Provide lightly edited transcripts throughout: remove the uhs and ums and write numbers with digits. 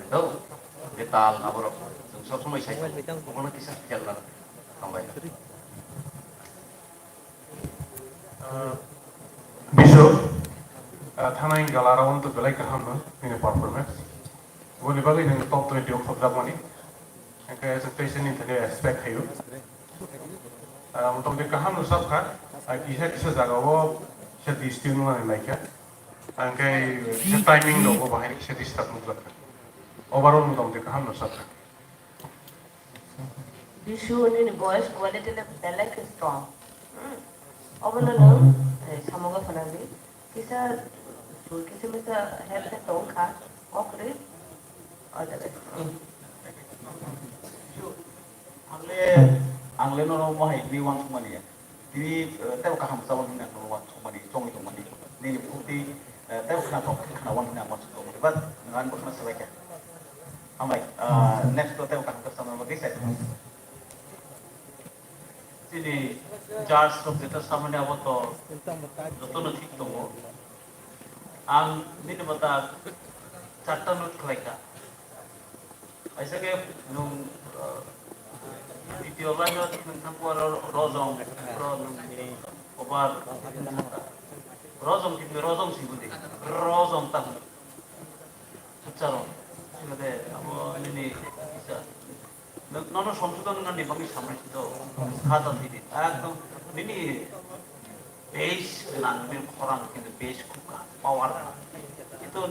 Đâu, cái tà là bảo chúng sắp xong mày xảy cũng có nó cái sắc hiện là không vậy. Bishop, thana yang galarawan tu belai kaham ini performance. Boleh bagi yang top 20 of the money. Yang kayak presentation ini tadi aspek hayu. Untuk dia kaham nusab kan, kisah jaga wo kisah di istimewa mana naik ya. Yang kayak kisah timing dong, wo bahaya kisah di start mutlak. Overall untuk dia kaham nusab kan. Issue ini voice quality le belai strong. Overall samoga fanandi kisah kisah mesa health se tong kha okre ada Angle noro mahai di wang sumani ya. Di tahu kaham sawan ni noro wang sumani, congi sumani. Ni bukti tahu kena wang ni amat sumani. But dengan bukan sebaiknya. Hambai, next to tahu kaham sama lagi saya. Jadi charge kita sama ni apa tu? Joto nanti tu. Ang ni mata charta not kelika. ऐसे के नूं video lain tentang rozong, obat rozong kita rozong sih budi, rozong tahu, secara, jadi apa ini bisa, nono samsutan dengan di bagi sama itu, kata tidak, aku ini base dengan orang kita base kuka, power, itu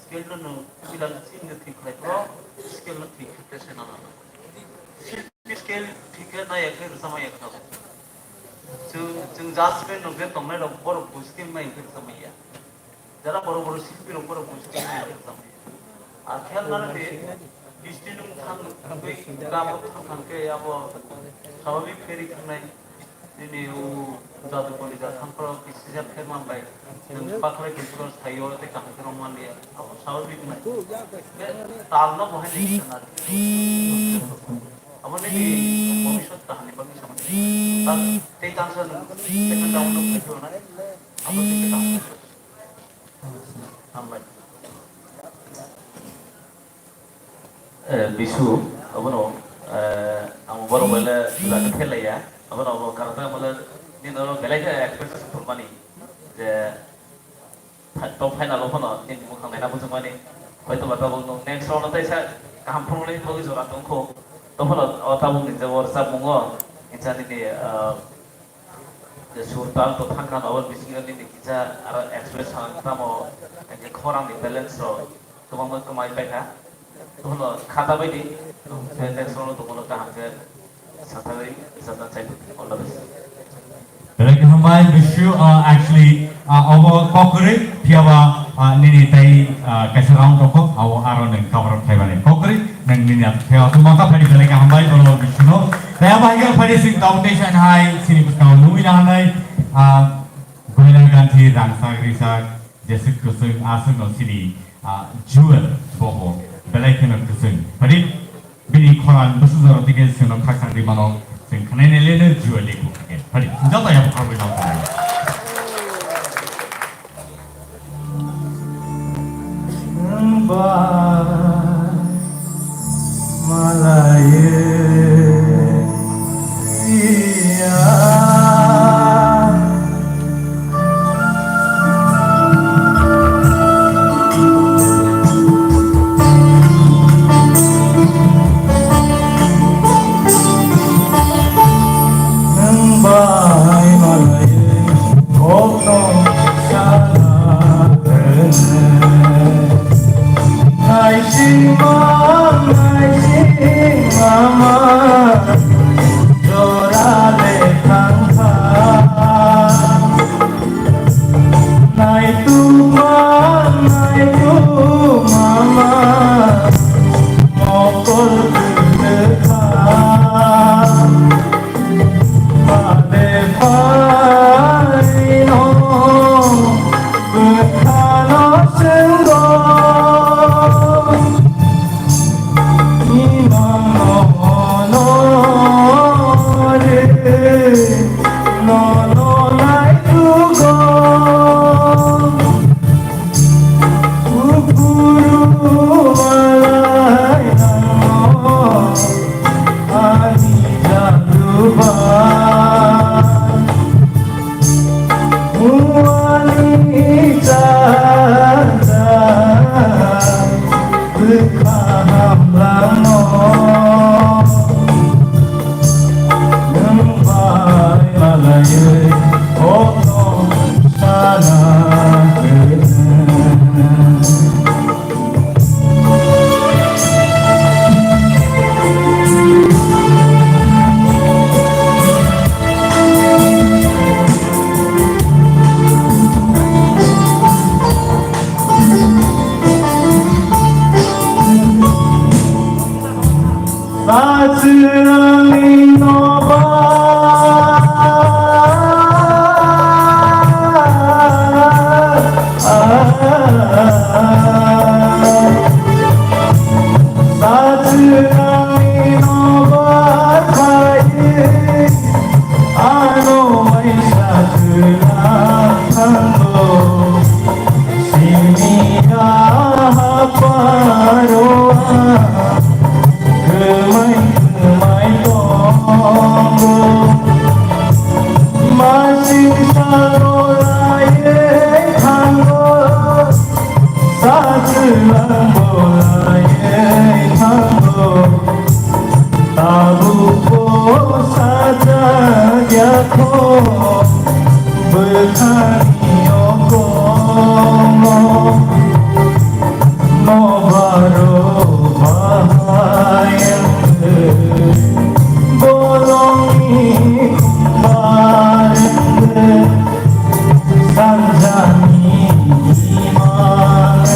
skill tu nu bilang sini ठीक है तो skill nu ठीक है से ना skill ठीक है ना एक समय एक था जो जास्पेन नु के तुमने लोग बड़ो पुष्टि में एक समय या जरा बड़ो सिर्फ लोग बड़ो पुष्टि में एक समय आखिर ना ले पुष्टि नु थांग कोई काम थांग के या वो स्वाभाविक फेरी करना ini jatuh kali jatuh kalau kisah firman baik pakai kisah saya orang itu kaham firman dia apa sahaja itu talno boleh nih senar apa nih komisyon tahan nih bagi sama tapi tentang second download itu nih apa sih kita HAMBAI bisu apa no kamu baru boleh sudah kela ya apa no karena malah ni noro belai experience permani je top final apa no ni bukan mana pun semua ni kau itu baca bung next round nanti saya kaham permani bagi zoran tungku top final tabung ni jawab sabungo kita ni je surtal to thangkan awal bising ni kita ada experience kita mau yang kurang di balance so tu mau kemai baik ha tu no kata baik ni next round tu kalau kaham ke satari satan saya all the best. Like HAMBAI issue actually our corporate piawa nini tai kasarang toko our aron and cover of Taiwan corporate nang nini at piawa tumaka pari like HAMBAI all issue no kaya bahagia pari sing foundation hai sini pustaw nui nahanai goyang ganti rangsa grisa jesik kusung asung no sini jewel boho belai kena kusung pari bini koran busuzor tiga sino kakang di mano sing kanene lene jewel iku pari jauh yang harus dilakukan. KAHAM LAMO NUKNAI MALAYE JOTO SANA Satsang Nova Satsang Nova Ano ay TONGDI CHINI KAHAPANG Kemai TONGO Masing salolaye TONGO Sajelambolaye TONGO Tabuko saja diako Berkani okomo Nobaro bahayang bolongi kumbareng sanjani imang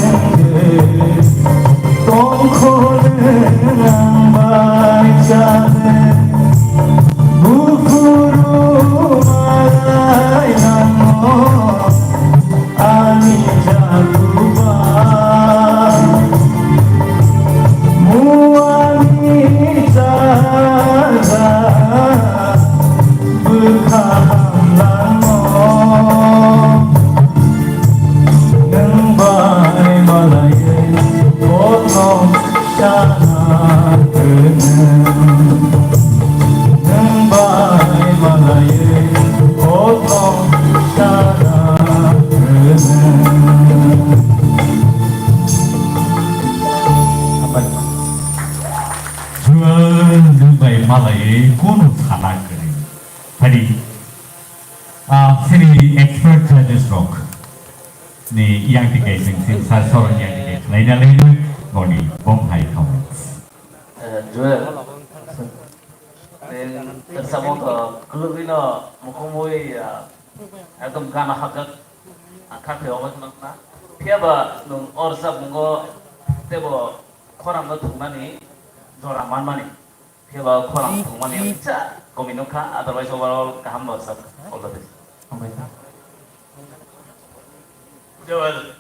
tongko dengan baca bukuru malay namo ani jagubang muani jaga berkaham lamo nembai malaye potong sana keneng nembai malaye potong sana keneng apa Jual Malay kuno salah kering. Tadi, sini expert judges rock. Ni yang tiga sing saya sorong yang tiga. Lain ngoni bom HAIKHE. Jual tersama ke keluarga mukamui ekdom gana hakat angkat hewan nak. Tiada nung orsa bungo tebo korang betul ni Zoraman mani, kalau korang mani bisa kominuka, otherwise overall kaham besar, all the best. HAMBAI. Jual,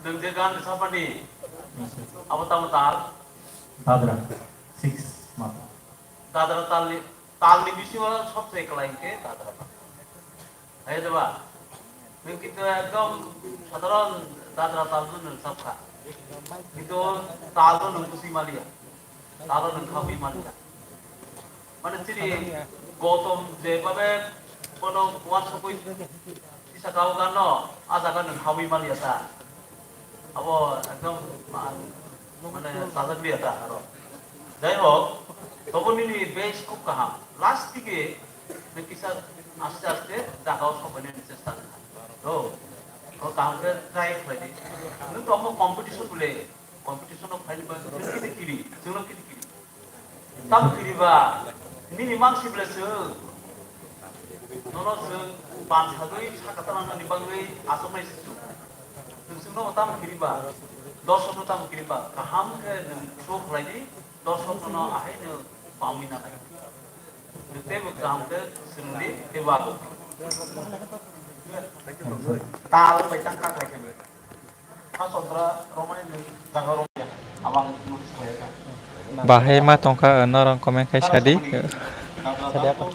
dengan siapa ni? Apa tahu tal? Dadra 6 month. Dadra tal ni misi orang सब से एक line के Dadra tal. Ayo coba, mungkin tu ekdom saudara Dadra tal tu nung सबका. Itu talo nung kusimalia, talo nung kami malia. Mana ciri Gautam Devabe kono kuat sepoi bisa kau kan no, asalkan nung kami malia ta. Abo ekdom mana salah dia ta haro. Jadi ho, topun ini base kup kaham. Last tiga, nekisa aste dakau sebenarnya niscaya. Oh. Kalau kamu try lagi, itu kamu competition boleh, competition of final kita kiri, jangan kita kiri. Tam kiri bah, ini memang sih belasel. Nono seng pan sadoi, sakataran ni bangui asomai situ. Sengno tam kiri bah, dosa tam kiri bah. Kaham ke show lagi, dosa nono ahai ni pamina lagi. Itu kaham ke sengdi dewa. Tal macam kak lagi ni. Kalau sotra Roma ni jangan Roma, abang nulis saya kan. Bahaya mah tongka orang komen kayak tadi. Tadi apa?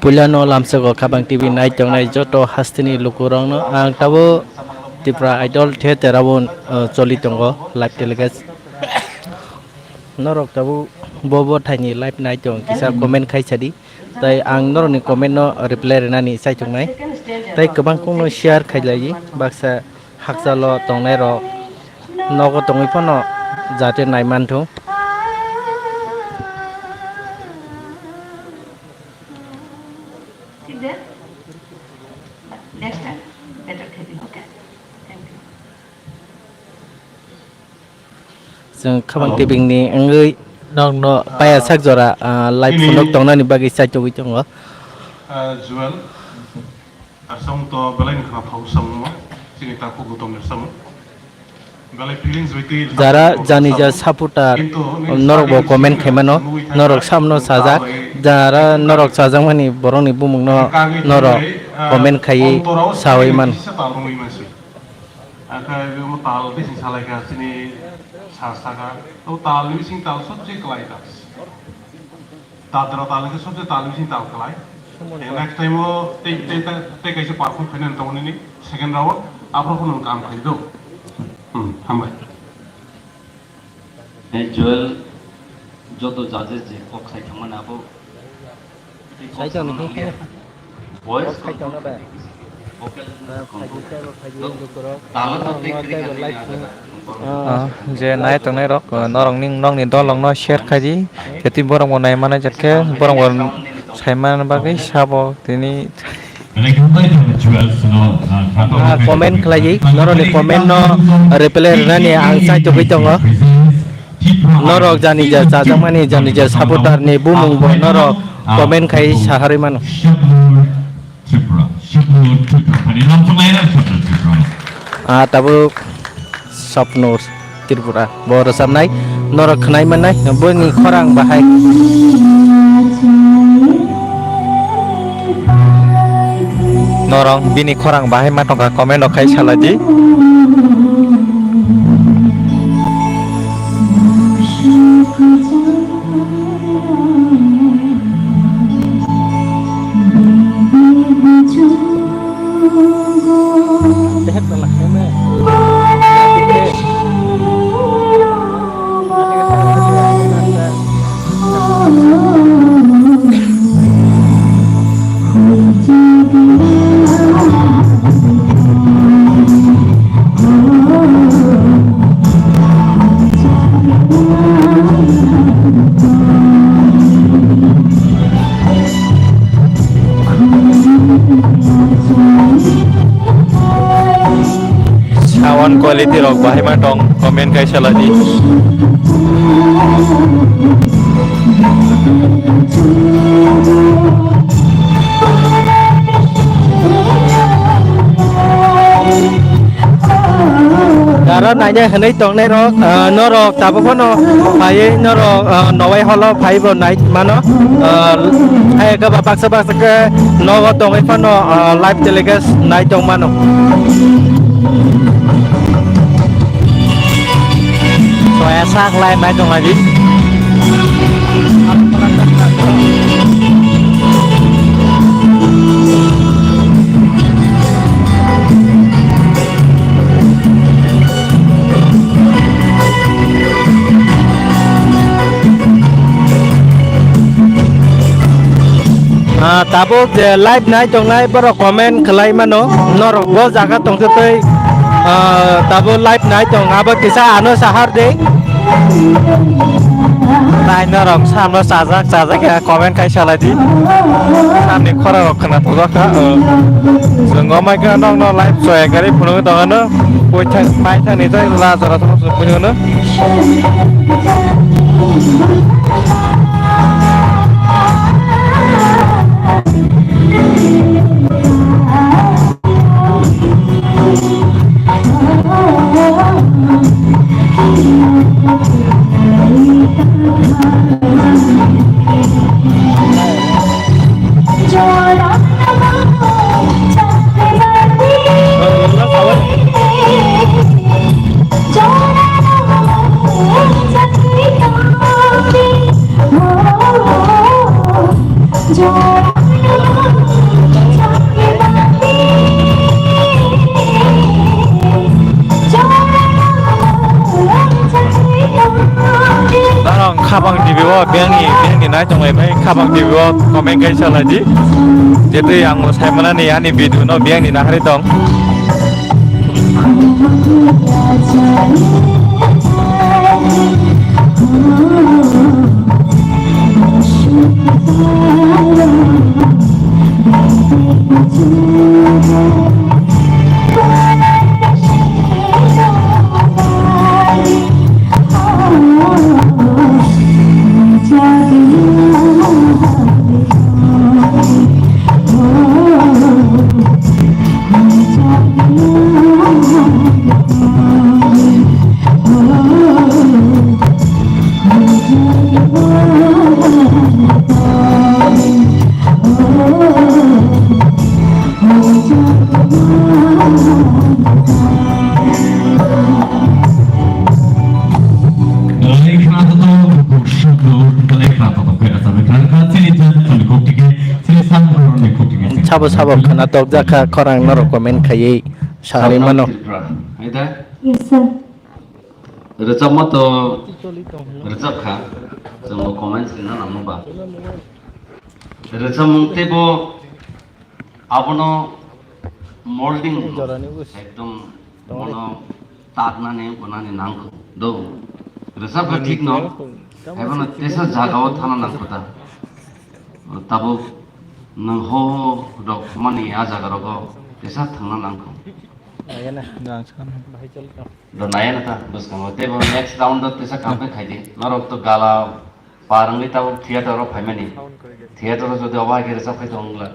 PUILANO LAMSOGO KHAPANG TV naik jongnai joto hastini lukurok no ang tabo TRIPURA idol theater abon choli tongo live telecast norok tabo bobo thaini live naik jong kisa comment khai chadi tai ang norok ni comment no reply renani sai jongnai tei kobang kungno share khailai baksa hakjalo tongnai rok nogo tongoi pano jate naimanthung ठीक है next time better खेती okay thank you जों KHAPANG TV ni angoi nong no paya sak jora live phone tongnani bagi sai chogui tongo Jual asam to belain kena tahu semua sini tak aku gutom bersama belai feelings betul jara jani ja supporter norok bo comment khaimano norok samno sajak jara norok sajak mani borong ni bumung no norok comment khai sawai man akai mo tal bising salai ka sini sasaga to tal bising tal sobje kelai tas tadra tal ke sobje tal bising tal kelai next time wo te kaise perform finan tawni ni second round apro kono kam khai do hambai এই জুয়েল যত জাজেস যে cock খাই খামান আবো sai chong ni khai voice khai chong na ba je nai tong nai rok norong ning nong ni dolong no share khaji jeti borong nai mana jatke borong saiman bagai sabo tini comment khlai noro ni comment no reply rani ang sai chogui tongo norok jani ja sajak mani jani ja supporter ni bumung bo norok comment khai sahari mano tabu SONGNO Tripura bor samnai norok khnai manai boni khorang bahai norong bini khorang bahai ma tongka comment okai salaji quality rok bahai ma tong comment kai salaji Dara nanya henai tong nai rok norok tabu kono pai norok nawai holo pai bo nai mano hai ka baksa baksa ke nogo tong ai pano live telecast nai tong mano soya sak live nai tong lagi tabu live nai tong nai boro comment khlai mano norok bo jaga tong tei tabu live nai tong abo kisa ano sahar de nai norok samno sajak ya comment kai salaji samni khora rok khana thojaka jongo mai ka nong no live soya gari phunu dong no poi thang mai thang ni jai la jara thong phunu no video biang ni nai tong ai pai KHAPANG TV o comment kai sala ji jetu ang sai mana ni ani video no biang ni na hari tong Sabo sabo kana tok jaka korang norok komen khayi sahari mano. Haida. Yes, sir. Recap moto recap kha. Semua komen sini namu ba. Recap mungkin bo abono molding ekdom mono takna ne bonani nangko do. Recap ka ठीक no. Abono tesa jagaw thana nangko ta. Tabo nang ho dok mani a jaga rogo tesa thangna nangko. Do naya na ta bas kamo te bo next round do tesa kampe khaidi norok to gala parang ni tabo theater ro phaimani theater ro jodi oba ke recap khai tongla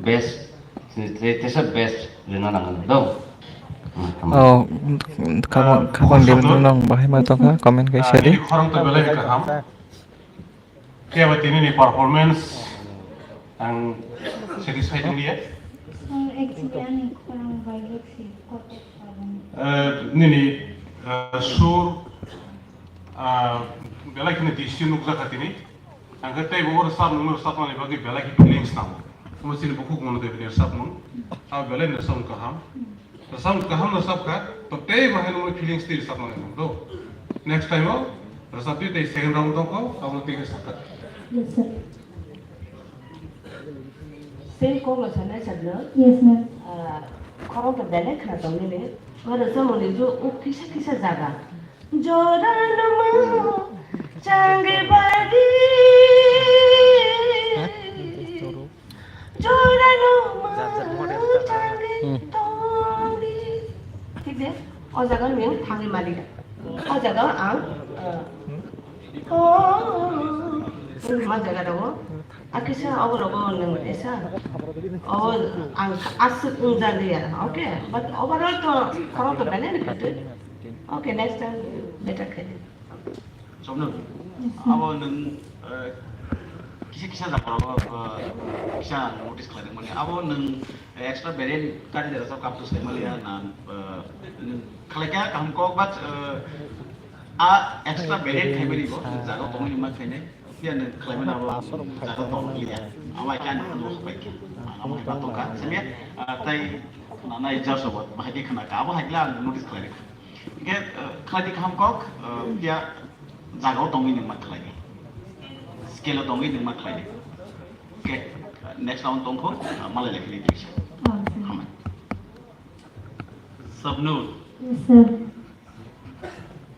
best tesa best lena nangan do. oh KHAPANG TV nong bahai ma tong ka comment kai sari Orang tu belai KAHAM. Dia buat ini performance yang satisfied ni ya. Actually, kurang baik sih. Ini sur belai kini diisi nukza katini. Angkat tay bawah resap mana bagi belai kita links nama. Mesti ni buku mana tu belai resap mung. Belai resap KAHAM. Resap KAHAM resap ka. तो ते महल में feelings थी सब लोगों दो next time हो रसाब भी ते सेकंड राउंड को अब लोग तीन सकता Yes, sir. Sen ko lo sana sadlo. Yes, ma'am. Koro ke bele khna tong ni le. Ngara sa mo le jo o kisa jaga. Jora nama change badi. Jora nama change tongdi. ठीक है और जगह में थांगे मारी और जगह आंग मा जगह रहो आकिसा अब रहो नंग ऐसा और आंग आस उंजा दिया ओके बट ओवरऑल तो करो तो बने नहीं करते ओके नेक्स्ट टाइम बेटर खेलें somno abo nung kisa jakarong kisa notice kladeng mani abo nung extra variant kadi dara sab kaptus kay malia na khalaka kaham ko bat a extra variant kay bari bo jago tong ni mak kayne dia nung klayman abo jago tong liya awai kan no baik amo ba to ka semia tai nana ija sobot bahagi khana ka abo hagla notice kladeng ke khladi kaham ko dia jago tong ni mak klayne skill tong ni mak klayne ke next round tong ko malai lekli dikse SONGNO Yes, sir.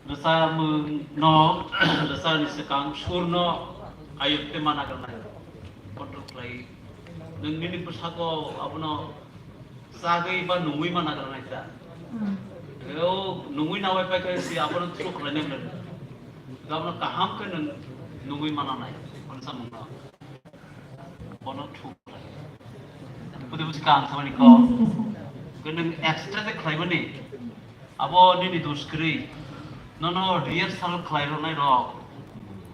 rasa no rasa ni sekang surno ayat te mana karna control play nung ni persako apuno sagai ba nungui mana karna ita yo nungui na wai pa kai si apuno truk rene men gamno kaham ke nungui mana nai kon samna ono truk pude buskang samani ko keneng extra te khlai bani abo ni duskri no real sal khlai ro nai ro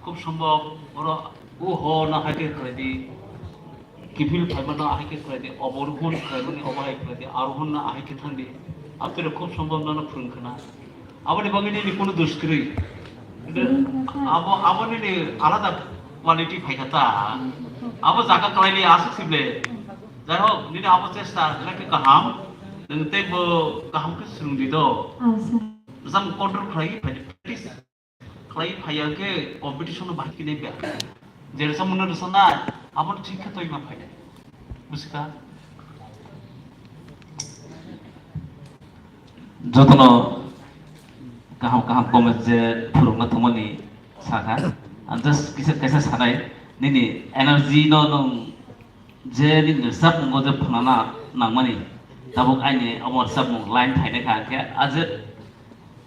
খুব সম্ভব ওরা ও হ না হাইকে করে দি কিফিল fibre না হাইকে করে দি অবরোহণ করে মানে অবহাই করে দি আরোহণ না হাইকে থান্দি আপনারা খুব সম্ভব না ফুরনখানা আবার বাঙালি নি কোনো দুষ্করি আবার নি আলাদা কোয়ালিটি ফাইখাতা আবার জায়গা করাইলে আসে সিবলে যাই হোক নি আবার চেষ্টা লাগে কাহাম নতে কাহামকে সুরুন্দি দ Awesome. জাম কন্ট্রোল খাই প্র্যাকটিস खालाय फायागे कम्पिटिशन बाकी नहीं बिया जेरे समनो रसना अपन ठीक है तो इमा फायदे बुझका जतनो kaham kaham komen je furungna thumani saka just kisa kaisa sanai nini energy no nong je ni sapmungo je phanana nangmani tabuk aini amor sapmung line thaine kha ke aje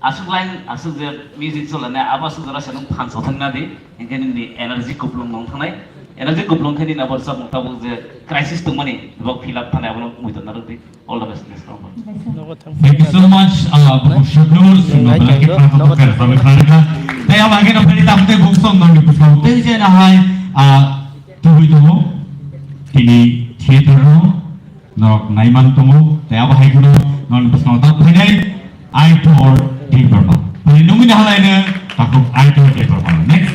asuk line asuk je music cholane abasu jara sanung phanso thangna di engkeni ni energy kuplung nong thanai energy kuplung khani na bor sapmung tabuk je crisis tungmani bok fill up thanai abon muiton naruk di all the best next round. Thank you so much, Shabnur. Saya lagi nak beri tamu teh bungsong nong di pusat. Tadi saya nak hai tuh itu kini theater no norok naiman tumu. Saya apa hai kuno nong di pusat. Tapi ini I tour TRIPURA. Tapi nunggu dah lainnya takut I tour TRIPURA. Next.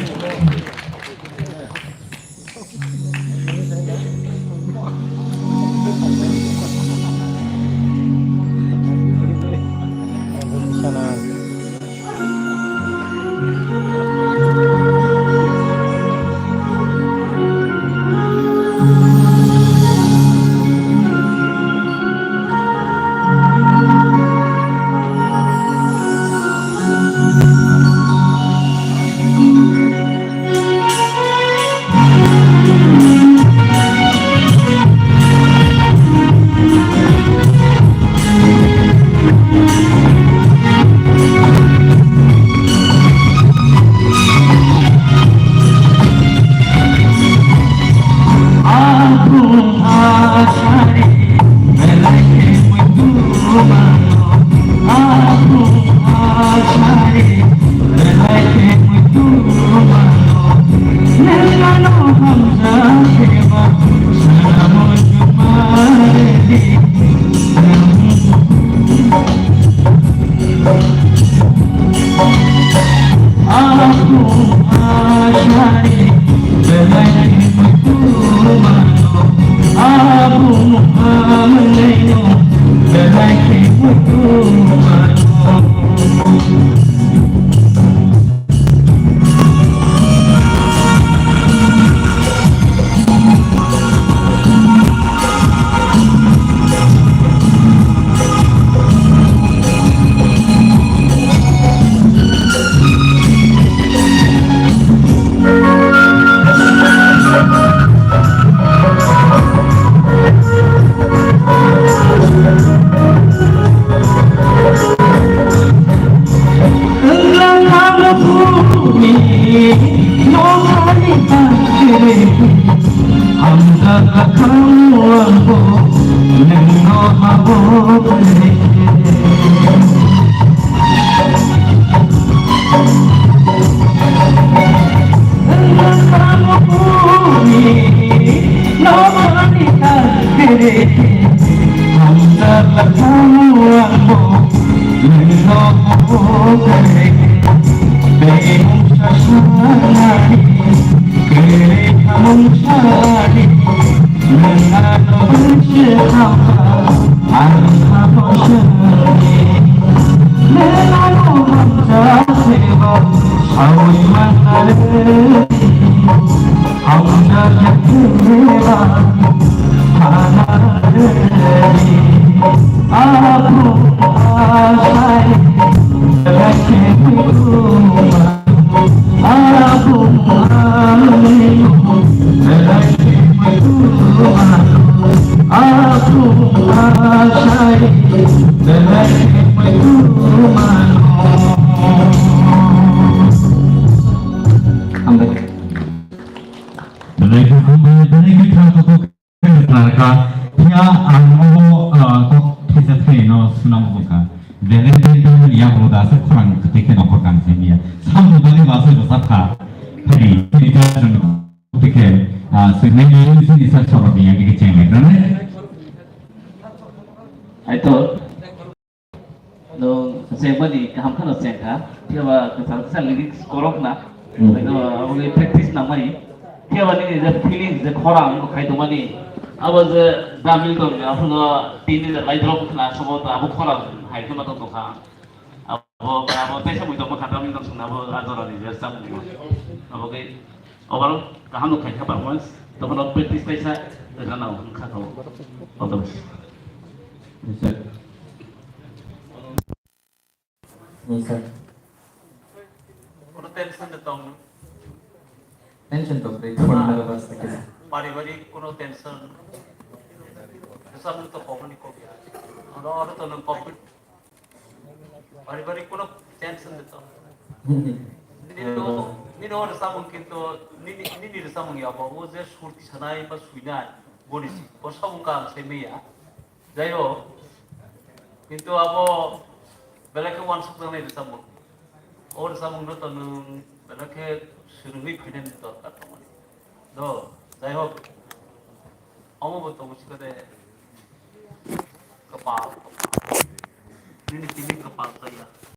abo taisa mui dong khata min dong sung abo azora ni jasa mui abo ke overall kaham no khai performance tokon ok practice taisa jana no kha ko otom কোনো tension দিতাম না tension তো break phone লাগা বাস থেকে পারিবারিক কোনো tension এসব তো কখনই কবি আর তো কপিট পারিবারিক কোনো টেনশন দিতাম নিনো সামুং কিন্তু নিনি সামুং ইয়াবো ও যে সুরতি সানাই বা সুইনাই বলিছি ও সামুং কাম সেমিয়া যাই হোক কিন্তু আবো বেলাকে ওয়ান সুক নাই সামুং ওর সামুং তো বেলাকে সুরমি ফিনেন দরকার তোমার তো যাই হোক অমবত মুশকিলে কপাল নিনি কিনি কপাল তাইয়া